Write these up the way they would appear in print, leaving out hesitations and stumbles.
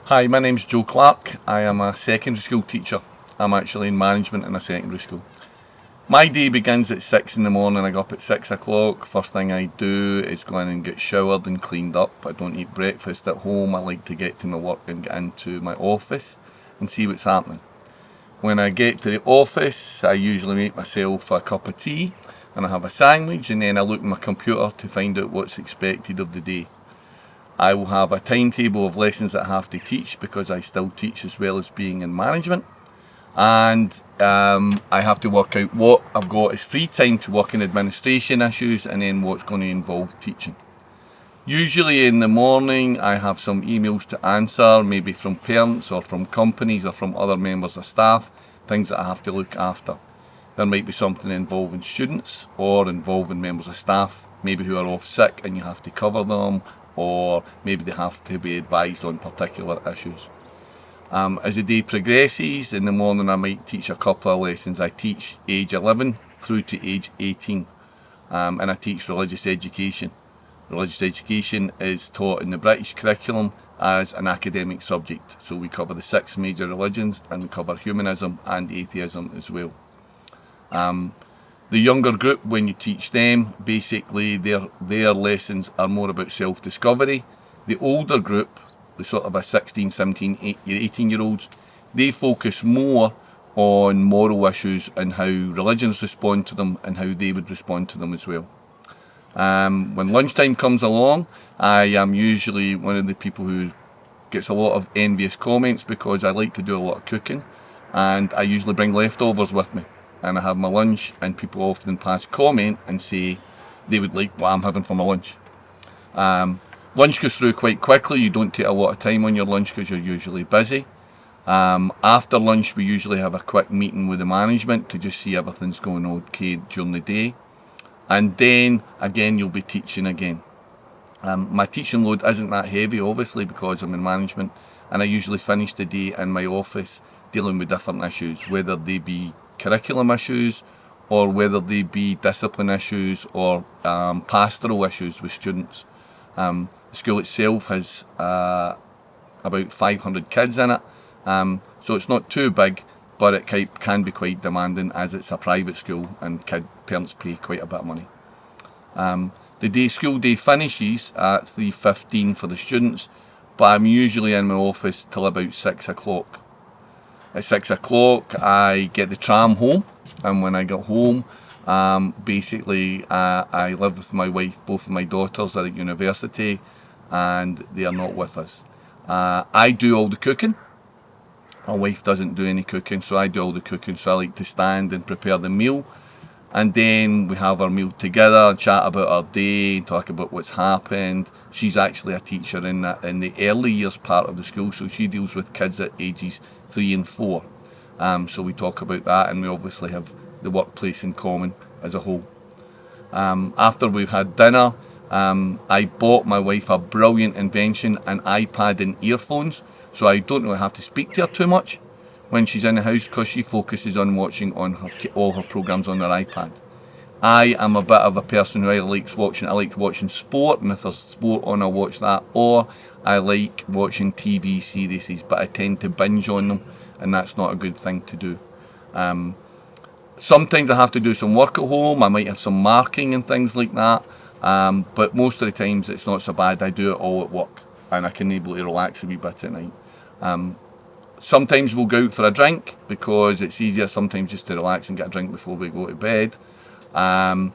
Hi, my name's Joe Clarke. I am a secondary school teacher. I'm actually in management in a secondary school. My day begins at 6 in the morning. I go up at 6 o'clock. First thing I do is go in and get showered and cleaned up. I don't eat breakfast at home. I like to get to my work and get into my office and see what's happening. When I get to the office, I usually make myself a cup of tea and I have a sandwich, and then I look at my computer to find out what's expected of the day. I will have a timetable of lessons that I have to teach because I still teach as well as being in management. And I have to work out what I've got as free time to work in administration issues and then what's going to involve teaching. Usually in the morning I have some emails to answer, maybe from parents or from companies or from other members of staff, things that I have to look after. There might be something involving students or involving members of staff, maybe who are off sick and you have to cover them, or maybe they have to be advised on particular issues. As the day progresses, in the morning I might teach a couple of lessons. I teach age 11 through to age 18, and I teach religious education. Religious education is taught in the British curriculum as an academic subject. So we cover the 6 major religions and we cover humanism and atheism as well. The younger group, when you teach them, basically their lessons are more about self-discovery. The older group, the sort of a 16, 17, 18-year-olds, they focus more on moral issues and how religions respond to them and how they would respond to them as well. When lunchtime comes along, I am usually one of the people who gets a lot of envious comments because I like to do a lot of cooking, and I usually bring leftovers with me. And I have my lunch, and people often pass comment and say they would like what I'm having for my lunch. Lunch goes through quite quickly. You don't take a lot of time on your lunch because you're usually busy. After lunch we usually have a quick meeting with the management to just see everything's going okay during the day. And then again you'll be teaching again. My teaching load isn't that heavy obviously because I'm in management, and I usually finish the day in my office dealing with different issues, whether they be curriculum issues or whether they be discipline issues or pastoral issues with students. The school itself has about 500 kids in it, so it's not too big, but it can be quite demanding as it's a private school and parents pay quite a bit of money. The school day finishes at 3:15 for the students, but I'm usually in my office till about 6 o'clock. At 6 o'clock I get the tram home, and when I get home, basically I live with my wife. Both of my daughters are at university and they are not with us. I do all the cooking. My wife doesn't do any cooking, so I do all the cooking. So I like to stand and prepare the meal, and then we have our meal together and chat about our day and talk about what's happened. She's actually a teacher in the early years part of the school, so she deals with kids at ages 3 and 4. So we talk about that, and we obviously have the workplace in common as a whole. After we've had dinner, I bought my wife a brilliant invention, an iPad and earphones, so I don't really have to speak to her too much when she's in the house because she focuses on watching all her programs on her iPad. I am a bit of a person who I like watching sport, and if there's sport on I'll watch that, or I like watching TV series, but I tend to binge on them, and that's not a good thing to do. Sometimes I have to do some work at home. I might have some marking and things like that, but most of the times it's not so bad. I do it all at work and I can be able to relax a wee bit at night. Sometimes we'll go out for a drink because it's easier sometimes just to relax and get a drink before we go to bed. And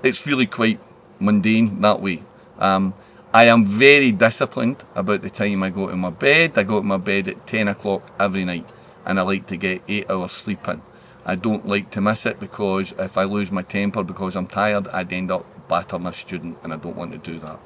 it's really quite mundane that way. I am very disciplined about the time I go to my bed. I go to my bed at 10 o'clock every night, and I like to get 8 hours sleep in. I don't like to miss it because if I lose my temper because I'm tired, I'd end up battering a student, and I don't want to do that.